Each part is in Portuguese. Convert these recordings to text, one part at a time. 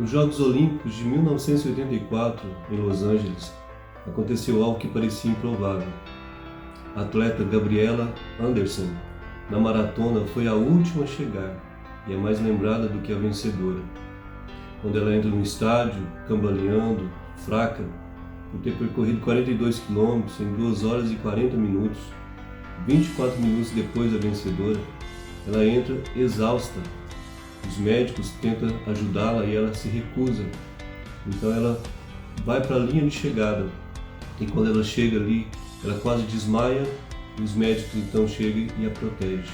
Nos Jogos Olímpicos de 1984, em Los Angeles, aconteceu algo que parecia improvável. A atleta Gabriela Anderson, na maratona, foi a última a chegar e é mais lembrada do que a vencedora. Quando ela entra no estádio, cambaleando, fraca, por ter percorrido 42 quilômetros em 2 horas e 40 minutos, 24 minutos depois da vencedora, ela entra exausta. Os médicos tentam ajudá-la e ela se recusa. Então ela vai para a linha de chegada. E quando ela chega ali, ela quase desmaia e os médicos então chegam e a protegem.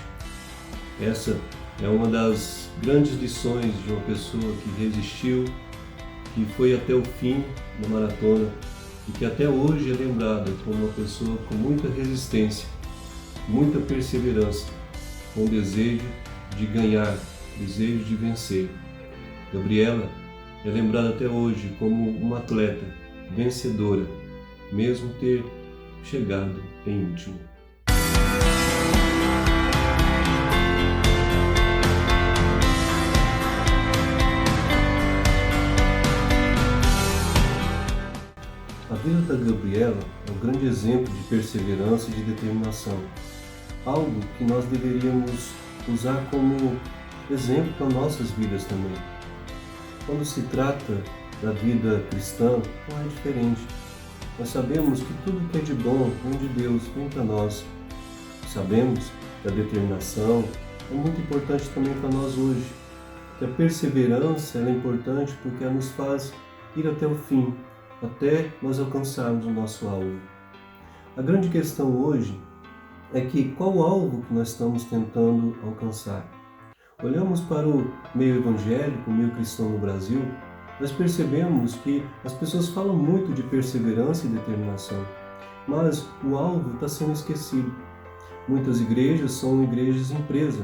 Essa é uma das grandes lições de uma pessoa que resistiu, que foi até o fim da maratona e que até hoje é lembrada como uma pessoa com muita resistência, muita perseverança, com desejo de ganhar, desejo de vencer. Gabriela é lembrada até hoje como uma atleta vencedora, mesmo ter chegado em último. A vida da Gabriela é um grande exemplo de perseverança e de determinação, algo que nós deveríamos usar como exemplo para nossas vidas também. Quando se trata da vida cristã, não é diferente. Nós sabemos que tudo que é de bom vem de Deus, vem para nós. Sabemos que a determinação é muito importante também para nós hoje, que a perseverança é importante porque ela nos faz ir até o fim, até nós alcançarmos o nosso alvo. A grande questão hoje é que qual o alvo que nós estamos tentando alcançar? Olhamos para o meio evangélico, o meio cristão no Brasil, nós percebemos que as pessoas falam muito de perseverança e determinação, mas o alvo está sendo esquecido. Muitas igrejas são igrejas empresa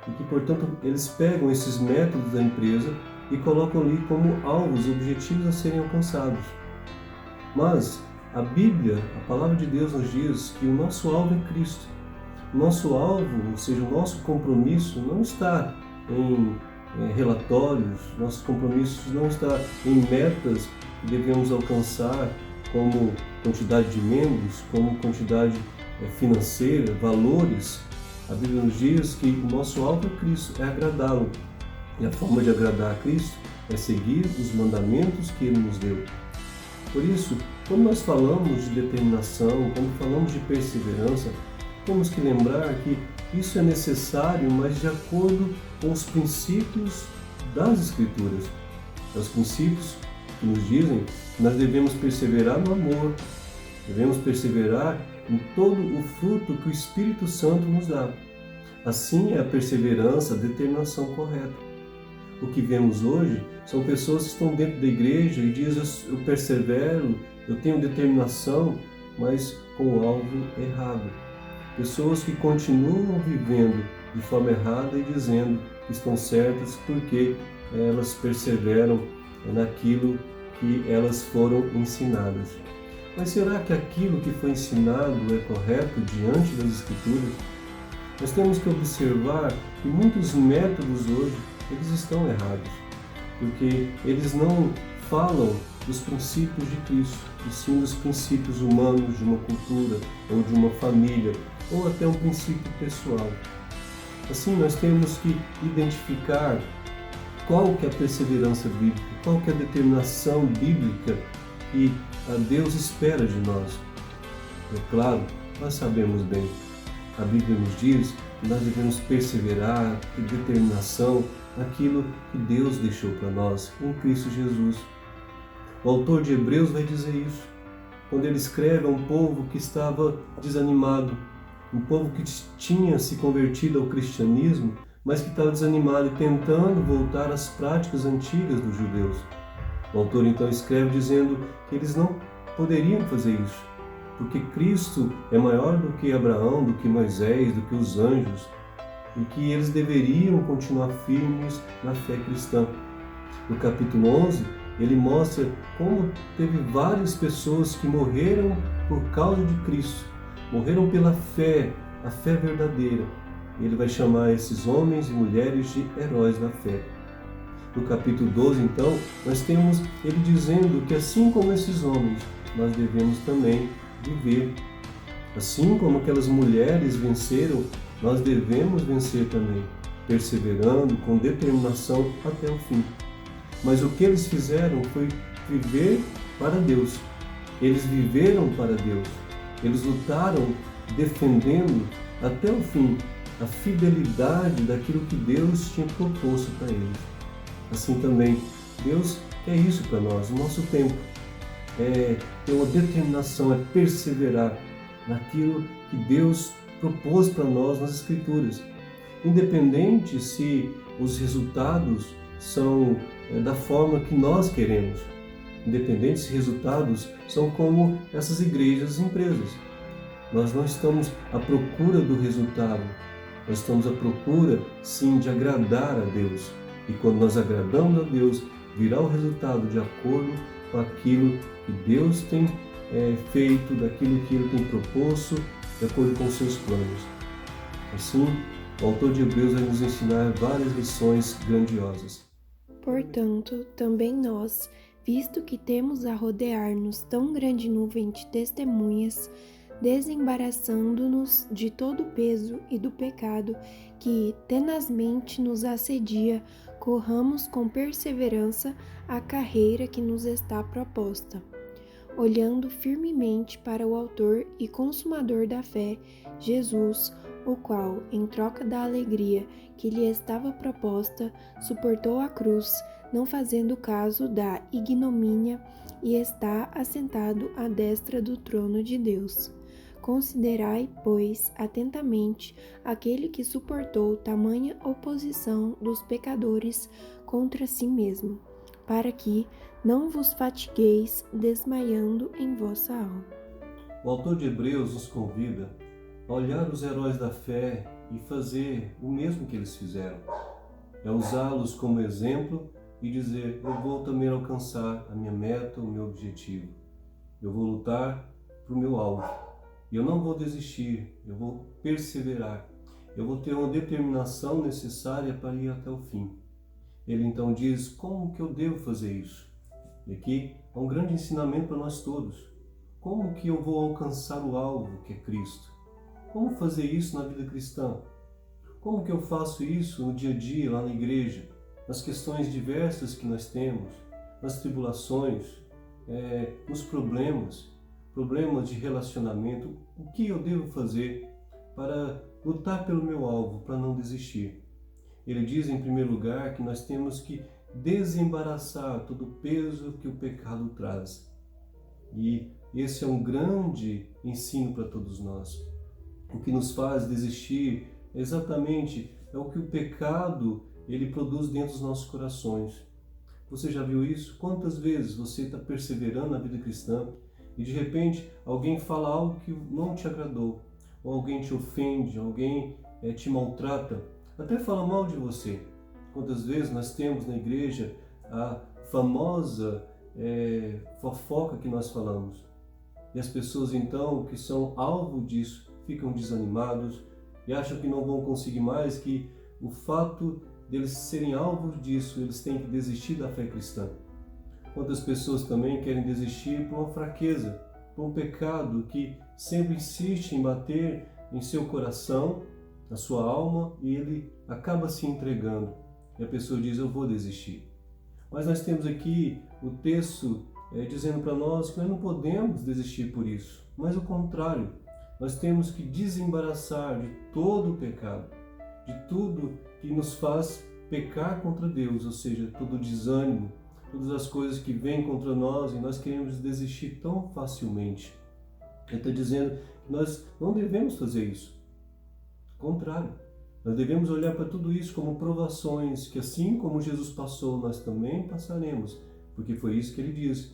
e que, portanto, eles pegam esses métodos da empresa e colocam ali como alvos, objetivos a serem alcançados. Mas a Bíblia, a Palavra de Deus nos diz que o nosso alvo é Cristo. O nosso alvo, ou seja, o nosso compromisso não está em relatórios, nosso compromisso não está em metas que devemos alcançar como quantidade de membros, como quantidade financeira, valores. A Bíblia nos diz que o nosso alvo é Cristo, é agradá-lo. E a forma de agradar a Cristo é seguir os mandamentos que Ele nos deu. Por isso, quando nós falamos de determinação, quando falamos de perseverança, temos que lembrar que isso é necessário, mas de acordo com os princípios das Escrituras. Os princípios que nos dizem que nós devemos perseverar no amor, devemos perseverar em todo o fruto que o Espírito Santo nos dá. Assim é a perseverança, a determinação correta. O que vemos hoje são pessoas que estão dentro da igreja e dizem: eu persevero, eu tenho determinação, mas com o alvo errado. Pessoas que continuam vivendo de forma errada e dizendo que estão certas porque elas perseveram naquilo que elas foram ensinadas. Mas será que aquilo que foi ensinado é correto diante das Escrituras? Nós temos que observar que muitos métodos hoje eles estão errados, porque eles não falam dos princípios de Cristo, e sim dos princípios humanos de uma cultura ou de uma família, ou até um princípio pessoal. Assim, nós temos que identificar qual que é a perseverança bíblica, qual que é a determinação bíblica que a Deus espera de nós. É claro, nós sabemos bem, a Bíblia nos diz que nós devemos perseverar, ter determinação naquilo que Deus deixou para nós em Cristo Jesus. O autor de Hebreus vai dizer isso, quando ele escreve a um povo que estava desanimado, um povo que tinha se convertido ao cristianismo, mas que estava desanimado e tentando voltar às práticas antigas dos judeus. O autor então escreve dizendo que eles não poderiam fazer isso, porque Cristo é maior do que Abraão, do que Moisés, do que os anjos, e que eles deveriam continuar firmes na fé cristã. No capítulo 11, ele mostra como teve várias pessoas que morreram por causa de Cristo, morreram pela fé, a fé verdadeira. Ele vai chamar esses homens e mulheres de heróis da fé. no capítulo 12, então, nós temos ele dizendo que assim como esses homens, nós devemos também viver. Assim como aquelas mulheres venceram, nós devemos vencer também, perseverando com determinação até o fim. Mas o que eles fizeram foi viver para Deus. Eles viveram para Deus. Eles lutaram defendendo até o fim a fidelidade daquilo que Deus tinha proposto para eles. Assim também, Deus quer isso para nós, o nosso tempo. É ter uma determinação, é perseverar naquilo que Deus propôs para nós nas Escrituras. Independente se os resultados são da forma que nós queremos. Independente se resultados são como essas igrejas e empresas. Nós não estamos à procura do resultado. Nós estamos à procura, sim, de agradar a Deus. E quando nós agradamos a Deus, virá o resultado de acordo com aquilo que Deus tem feito, daquilo que Ele tem proposto, de acordo com os seus planos. Assim, o autor de Hebreus vai nos ensinar várias lições grandiosas. Portanto, também nós, visto que temos a rodear-nos tão grande nuvem de testemunhas, desembaraçando-nos de todo o peso e do pecado que tenazmente nos assedia, corramos com perseverança a carreira que nos está proposta, olhando firmemente para o autor e consumador da fé, Jesus, o qual, em troca da alegria que lhe estava proposta, suportou a cruz, não fazendo caso da ignomínia, e está assentado à destra do trono de Deus. Considerai, pois, atentamente aquele que suportou tamanha oposição dos pecadores contra si mesmo, para que não vos fatigueis desmaiando em vossa alma. O autor de Hebreus nos convida a olhar os heróis da fé e fazer o mesmo que eles fizeram. É usá-los como exemplo e dizer: eu vou também alcançar a minha meta, o meu objetivo. Eu vou lutar para o meu alvo. E eu não vou desistir, eu vou perseverar. Eu vou ter uma determinação necessária para ir até o fim. Ele então diz: como que eu devo fazer isso? E aqui há um grande ensinamento para nós todos. Como que eu vou alcançar o alvo, que é Cristo? Como fazer isso na vida cristã? Como que eu faço isso no dia a dia, lá na igreja? Nas questões diversas que nós temos, nas tribulações, nos problemas de relacionamento. O que eu devo fazer para lutar pelo meu alvo, para não desistir? Ele diz, em primeiro lugar, que nós temos que desembaraçar todo o peso que o pecado traz. E esse é um grande ensino para todos nós. O que nos faz desistir exatamente é o que o pecado ele produz dentro dos nossos corações. Você já viu isso? Quantas vezes você está perseverando na vida cristã e de repente alguém fala algo que não te agradou, ou alguém te ofende, alguém te maltrata, até fala mal de você. Quantas vezes nós temos na igreja a famosa fofoca que nós falamos. E as pessoas então que são alvo disso ficam desanimados e acham que não vão conseguir mais, que o fato deles serem alvos disso, eles têm que desistir da fé cristã. Quantas pessoas também querem desistir por uma fraqueza, por um pecado que sempre insiste em bater em seu coração, na sua alma, e ele acaba se entregando. E a pessoa diz: eu vou desistir. Mas nós temos aqui o texto dizendo para nós que nós não podemos desistir por isso, mas o contrário, nós temos que desembaraçar de todo o pecado, de tudo que nos faz pecar contra Deus, ou seja, todo o desânimo, todas as coisas que vêm contra nós e nós queremos desistir tão facilmente. Ele está dizendo que nós não devemos fazer isso. Ao contrário, nós devemos olhar para tudo isso como provações, que assim como Jesus passou, nós também passaremos, porque foi isso que ele disse: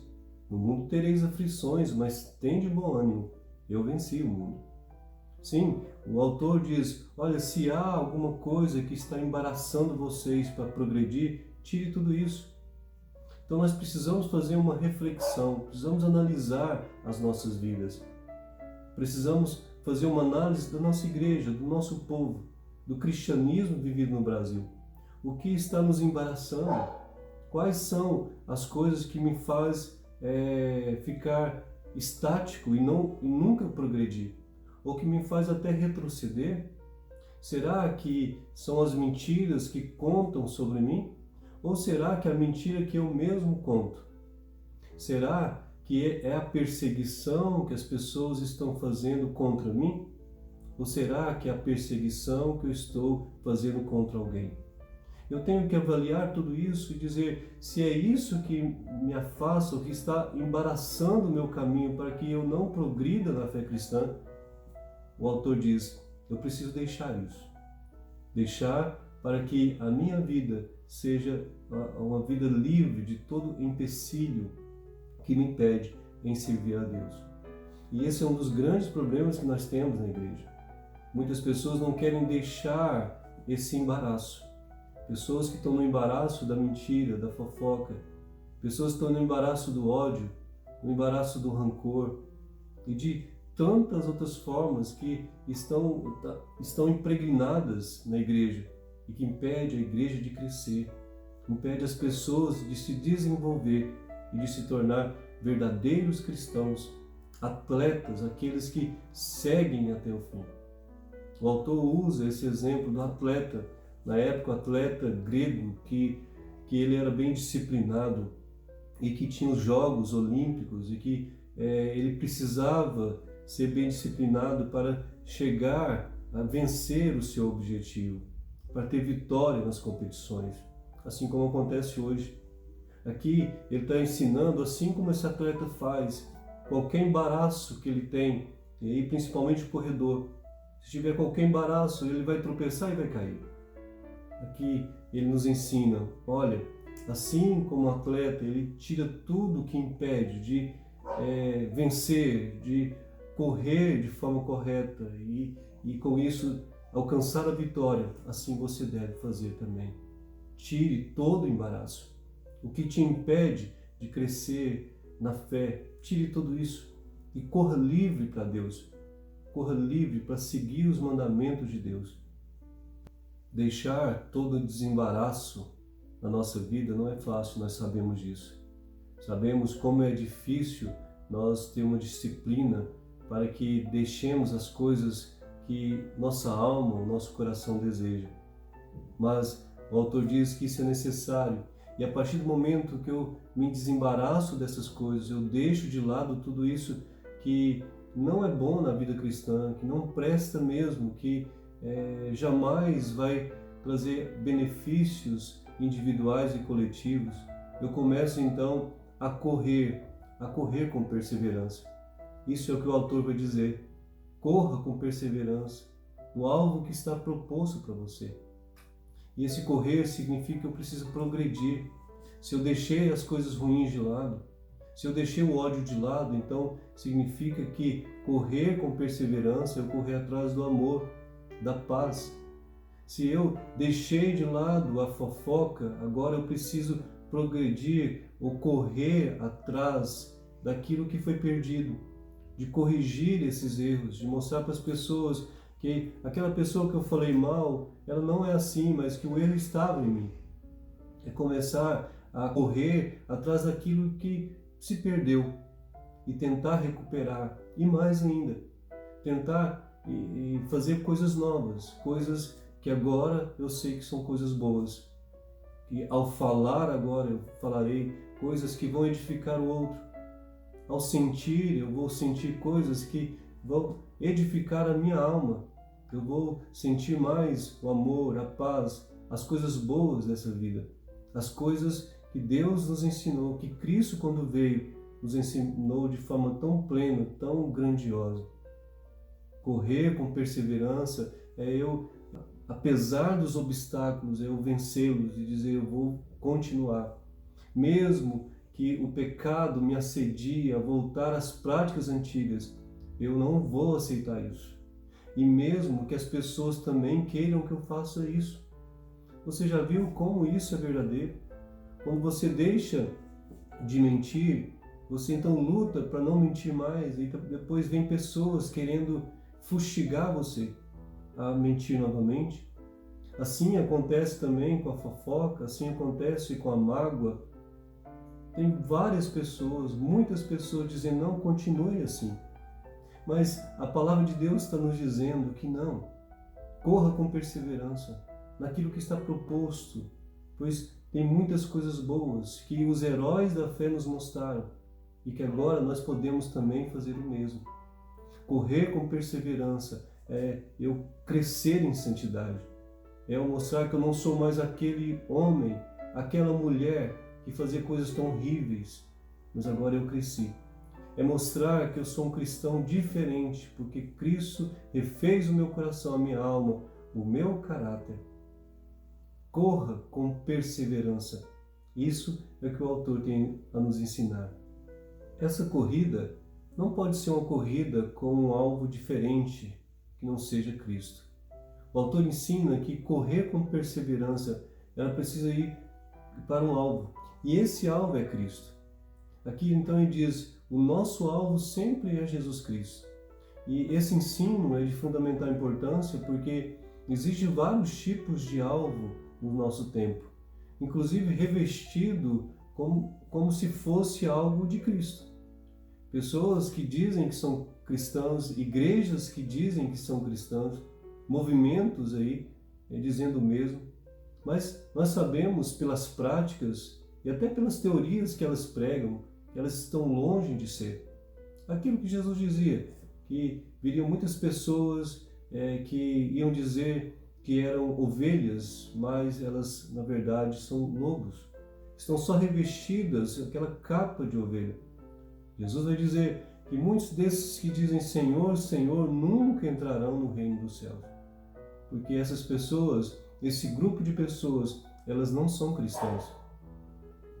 no mundo tereis aflições, mas tende bom ânimo, eu venci o mundo. Sim, o autor diz: olha, se há alguma coisa que está embaraçando vocês para progredir, tire tudo isso. Então nós precisamos fazer uma reflexão, precisamos analisar as nossas vidas. Precisamos fazer uma análise da nossa igreja, do nosso povo, do cristianismo vivido no Brasil. O que está nos embaraçando? Quais são as coisas que me fazem ficar estático e nunca progredir? Ou que me faz até retroceder? Será que são as mentiras que contam sobre mim? Ou será que é a mentira que eu mesmo conto? Será que é a perseguição que as pessoas estão fazendo contra mim? Ou será que é a perseguição que eu estou fazendo contra alguém? Eu tenho que avaliar tudo isso e dizer se é isso que me afasta, ou que está embaraçando o meu caminho para que eu não progrida na fé cristã. O autor diz, eu preciso deixar isso. Deixar para que a minha vida seja uma vida livre de todo empecilho que me impede em servir a Deus. E esse é um dos grandes problemas que nós temos na igreja. Muitas pessoas não querem deixar esse embaraço. Pessoas que estão no embaraço da mentira, da fofoca. Pessoas que estão no embaraço do ódio, no embaraço do rancor e de tantas outras formas que estão impregnadas na igreja e que impede a igreja de crescer, impede as pessoas de se desenvolver e de se tornar verdadeiros cristãos, atletas, aqueles que seguem até o fim. O autor usa esse exemplo do atleta, na época o atleta grego, que ele era bem disciplinado e que tinha os Jogos Olímpicos e que ele precisava ser bem disciplinado para chegar a vencer o seu objetivo, para ter vitória nas competições, assim como acontece hoje. Aqui ele está ensinando, assim como esse atleta faz, qualquer embaraço que ele tem, e aí principalmente o corredor, se tiver qualquer embaraço, ele vai tropeçar e vai cair. Aqui ele nos ensina, olha, assim como o atleta, ele tira tudo que impede de vencer, de correr de forma correta e com isso alcançar a vitória, assim você deve fazer também. Tire todo o embaraço. O que te impede de crescer na fé, tire tudo isso e corra livre para Deus. Corra livre para seguir os mandamentos de Deus. Deixar todo o desembaraço na nossa vida não é fácil, nós sabemos disso. Sabemos como é difícil nós ter uma disciplina para que deixemos as coisas que nossa alma, o nosso coração deseja. Mas o autor diz que isso é necessário. E a partir do momento que eu me desembaraço dessas coisas, eu deixo de lado tudo isso que não é bom na vida cristã, que não presta mesmo, que jamais vai trazer benefícios individuais e coletivos, eu começo então a correr com perseverança. Isso é o que o autor vai dizer. Corra com perseverança no alvo que está proposto para você. E esse correr significa que eu preciso progredir. Se eu deixei as coisas ruins de lado, se eu deixei o ódio de lado, então significa que correr com perseverança é eu correr atrás do amor, da paz. Se eu deixei de lado a fofoca, agora eu preciso progredir ou correr atrás daquilo que foi perdido, de corrigir esses erros, de mostrar para as pessoas que aquela pessoa que eu falei mal, ela não é assim, mas que o erro estava em mim. É começar a correr atrás daquilo que se perdeu e tentar recuperar, e mais ainda, tentar e fazer coisas novas, coisas que agora eu sei que são coisas boas. E ao falar agora, eu falarei coisas que vão edificar o outro. Ao sentir, eu vou sentir coisas que vão edificar a minha alma. Eu vou sentir mais o amor, a paz, as coisas boas dessa vida. As coisas que Deus nos ensinou, que Cristo, quando veio, nos ensinou de forma tão plena, tão grandiosa. Correr com perseverança é eu, apesar dos obstáculos, eu vencê-los e dizer eu vou continuar. Mesmo que o pecado me assedie a voltar às práticas antigas, eu não vou aceitar isso. E mesmo que as pessoas também queiram que eu faça isso. Você já viu como isso é verdadeiro? Quando você deixa de mentir, você então luta para não mentir mais e depois vem pessoas querendo fustigar você a mentir novamente. Assim acontece também com a fofoca, assim acontece com a mágoa. Tem várias pessoas, muitas pessoas dizendo, não, continue assim. Mas a palavra de Deus está nos dizendo que não. Corra com perseverança naquilo que está proposto, pois tem muitas coisas boas que os heróis da fé nos mostraram e que agora nós podemos também fazer o mesmo. Correr com perseverança é eu crescer em santidade, é eu mostrar que eu não sou mais aquele homem, aquela mulher que fazia coisas tão horríveis, mas agora eu cresci. É mostrar que eu sou um cristão diferente, porque Cristo refez o meu coração, a minha alma, o meu caráter. Corra com perseverança. Isso é o que o autor tem a nos ensinar. Essa corrida não pode ser uma corrida com um alvo diferente que não seja Cristo. O autor ensina que correr com perseverança, ela precisa ir para um alvo. E esse alvo é Cristo. Aqui então ele diz, o nosso alvo sempre é Jesus Cristo. E esse ensino é de fundamental importância porque existem vários tipos de alvo no nosso tempo, inclusive revestido como se fosse algo de Cristo. Pessoas que dizem que são cristãos, igrejas que dizem que são cristãos, movimentos aí dizendo o mesmo, mas nós sabemos pelas práticas e até pelas teorias que elas pregam, que elas estão longe de ser. Aquilo que Jesus dizia, que viriam muitas pessoas que iam dizer que eram ovelhas, mas elas na verdade são lobos. Estão só revestidas aquela capa de ovelha. Jesus vai dizer que muitos desses que dizem Senhor, Senhor, nunca entrarão no reino dos céus. Porque essas pessoas, esse grupo de pessoas, elas não são cristãos.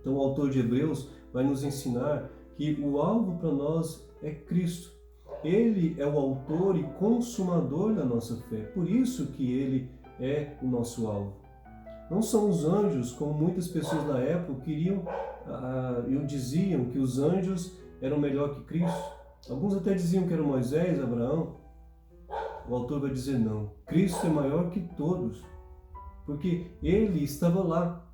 Então o autor de Hebreus vai nos ensinar que o alvo para nós é Cristo. Ele é o autor e consumador da nossa fé. Por isso que ele é o nosso alvo. Não são os anjos, como muitas pessoas na época queriam, diziam que os anjos eram melhor que Cristo. Alguns até diziam que era Moisés, Abraão. O autor vai dizer não. Cristo é maior que todos, porque ele estava lá.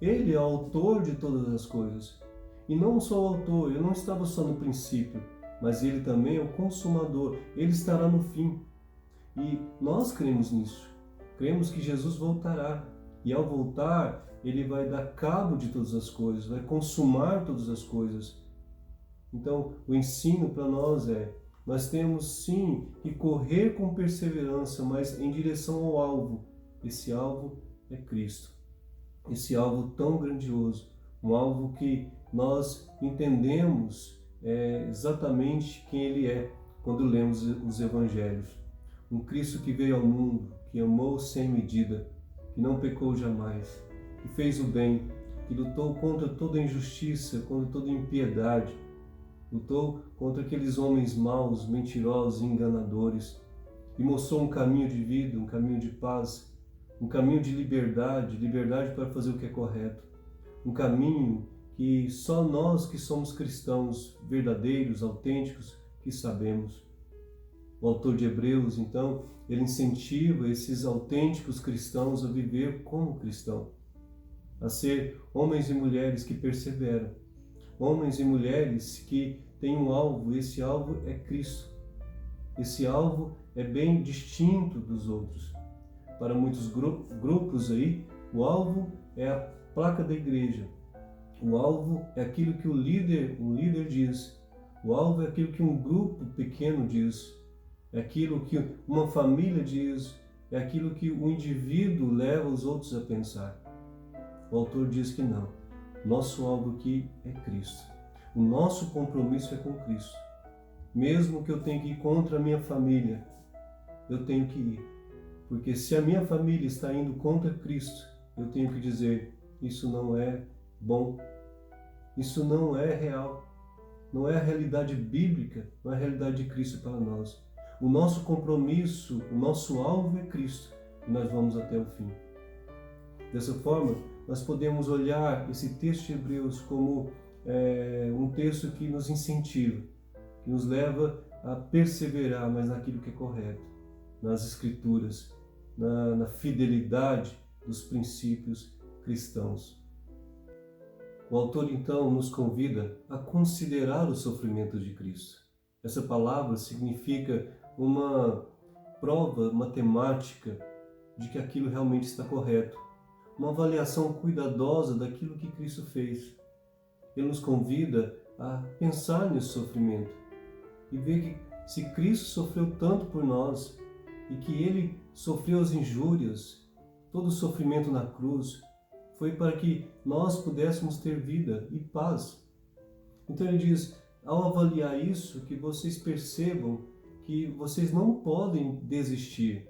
Ele é o autor de todas as coisas. E não só o autor, ele não estava só no princípio, mas ele também é o consumador. Ele estará no fim. E nós cremos nisso. Cremos que Jesus voltará. E ao voltar, ele vai dar cabo de todas as coisas, vai consumar todas as coisas. Então, o ensino para nós nós temos sim que correr com perseverança, mas em direção ao alvo. Esse alvo é Cristo. Esse alvo tão grandioso, um alvo que nós entendemos exatamente quem Ele é quando lemos os Evangelhos. Um Cristo que veio ao mundo, que amou sem medida, que não pecou jamais, que fez o bem, que lutou contra toda injustiça, contra toda impiedade, lutou contra aqueles homens maus, mentirosos e enganadores, e mostrou um caminho de vida, um caminho de paz, um caminho de liberdade, liberdade para fazer o que é correto, um caminho que só nós que somos cristãos verdadeiros, autênticos, que sabemos. O autor de Hebreus, então, ele incentiva esses autênticos cristãos a viver como cristão, a ser homens e mulheres que perseveram, homens e mulheres que têm um alvo, esse alvo é Cristo. Esse alvo é bem distinto dos outros. Para muitos grupos aí, o alvo é a placa da igreja. O alvo é aquilo que o líder diz. O alvo é aquilo que um grupo pequeno diz. É aquilo que uma família diz. É aquilo que o indivíduo leva os outros a pensar. O autor diz que não. Nosso alvo aqui é Cristo. O nosso compromisso é com Cristo. Mesmo que eu tenha que ir contra a minha família, eu tenho que ir. Porque se a minha família está indo contra Cristo, eu tenho que dizer, isso não é bom, isso não é real, não é a realidade bíblica, não é a realidade de Cristo para nós. O nosso compromisso, o nosso alvo é Cristo e nós vamos até o fim. Dessa forma, nós podemos olhar esse texto de Hebreus como um texto que nos incentiva, que nos leva a perseverar mais naquilo que é correto, nas Escrituras, na fidelidade dos princípios cristãos. O autor, então, nos convida a considerar o sofrimento de Cristo. Essa palavra significa uma prova matemática de que aquilo realmente está correto, uma avaliação cuidadosa daquilo que Cristo fez. Ele nos convida a pensar nesse sofrimento e ver que se Cristo sofreu tanto por nós e que Ele sofreu as injúrias, todo o sofrimento na cruz, foi para que nós pudéssemos ter vida e paz. Então ele diz, ao avaliar isso, que vocês percebam que vocês não podem desistir,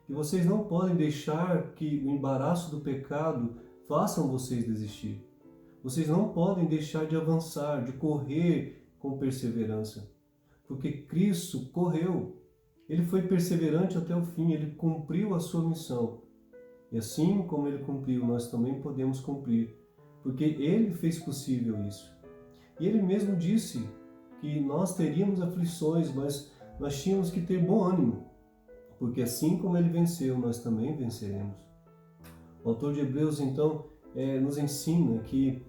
que vocês não podem deixar que o embaraço do pecado façam vocês desistir. Vocês não podem deixar de avançar, de correr com perseverança, porque Cristo correu. Ele foi perseverante até o fim, ele cumpriu a sua missão. E assim como ele cumpriu, nós também podemos cumprir, porque ele fez possível isso. E ele mesmo disse que nós teríamos aflições, mas nós tínhamos que ter bom ânimo, porque assim como ele venceu, nós também venceremos. O autor de Hebreus, então, nos ensina que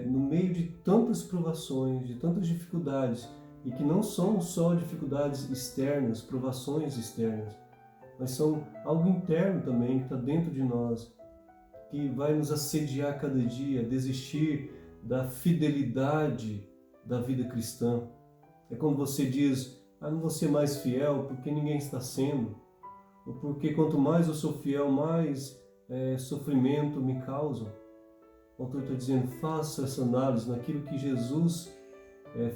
no meio de tantas provações, de tantas dificuldades, e que não são só dificuldades externas, provações externas, mas são algo interno também, que está dentro de nós, que vai nos assediar cada dia, desistir da fidelidade da vida cristã. É quando você diz, não vou ser mais fiel porque ninguém está sendo, ou porque quanto mais eu sou fiel, mais sofrimento me causam. O autor está dizendo, faça essa análise naquilo que Jesus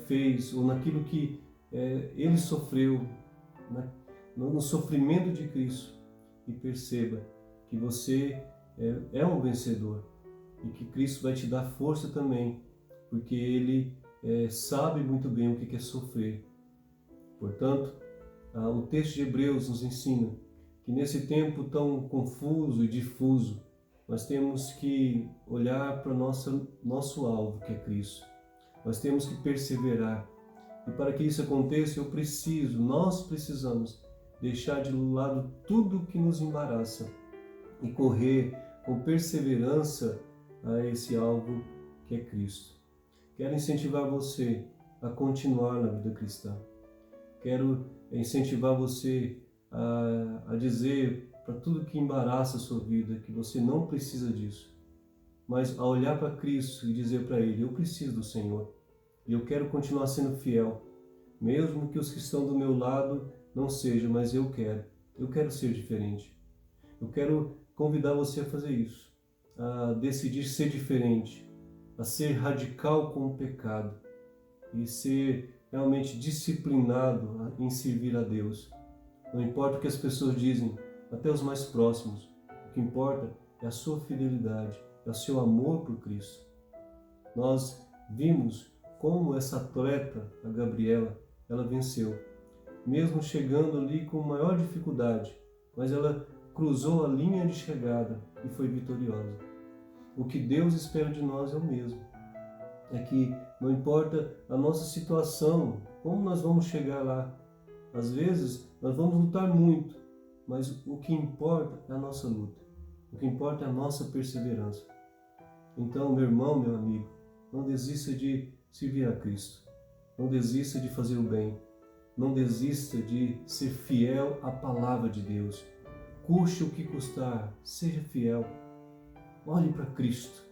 fez, ou naquilo que ele sofreu, no sofrimento de Cristo, e perceba que você é um vencedor e que Cristo vai te dar força também, porque Ele sabe muito bem o que é sofrer. Portanto, o texto de Hebreus nos ensina que nesse tempo tão confuso e difuso, nós temos que olhar para nosso alvo, que é Cristo. Nós temos que perseverar. E para que isso aconteça, nós precisamos deixar de lado tudo que nos embaraça e correr com perseverança a esse alvo que é Cristo. Quero incentivar você a continuar na vida cristã. Quero incentivar você a dizer para tudo que embaraça a sua vida que você não precisa disso, mas a olhar para Cristo e dizer para Ele, eu preciso do Senhor e eu quero continuar sendo fiel, mesmo que os que estão do meu lado não seja, mas eu quero ser diferente. Eu quero convidar você a fazer isso, a decidir ser diferente, a ser radical com o pecado e ser realmente disciplinado em servir a Deus. Não importa o que as pessoas dizem, até os mais próximos, o que importa é a sua fidelidade, é o seu amor por Cristo. Nós vimos como essa atleta, a Gabriela, ela venceu. Mesmo chegando ali com maior dificuldade, mas ela cruzou a linha de chegada e foi vitoriosa. O que Deus espera de nós é o mesmo. É que não importa a nossa situação, como nós vamos chegar lá. Às vezes nós vamos lutar muito, mas o que importa é a nossa luta. O que importa é a nossa perseverança. Então, meu irmão, meu amigo, não desista de servir a Cristo. Não desista de fazer o bem. Não desista de ser fiel à palavra de Deus. Custe o que custar, seja fiel. Olhe para Cristo,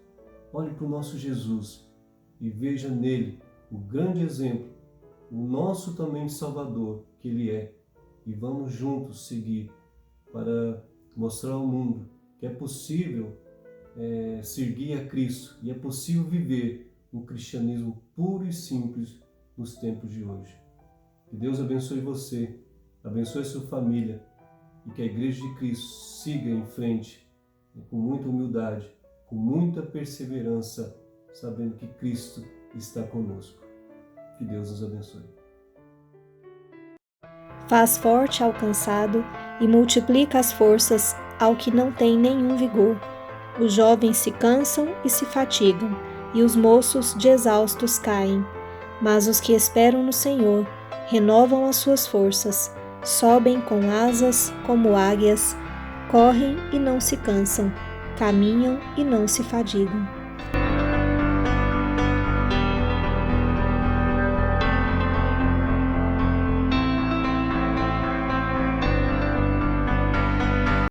olhe para o nosso Jesus e veja nele o grande exemplo, o nosso também Salvador que Ele é. E vamos juntos seguir para mostrar ao mundo que é possível seguir a Cristo e é possível viver um cristianismo puro e simples nos tempos de hoje. Que Deus abençoe você, abençoe a sua família e que a Igreja de Cristo siga em frente com muita humildade, com muita perseverança, sabendo que Cristo está conosco. Que Deus nos abençoe. Faz forte ao cansado e multiplica as forças ao que não tem nenhum vigor. Os jovens se cansam e se fatigam, e os moços de exaustos caem. Mas os que esperam no Senhor renovam as suas forças, sobem com asas como águias, correm e não se cansam, caminham e não se fadigam.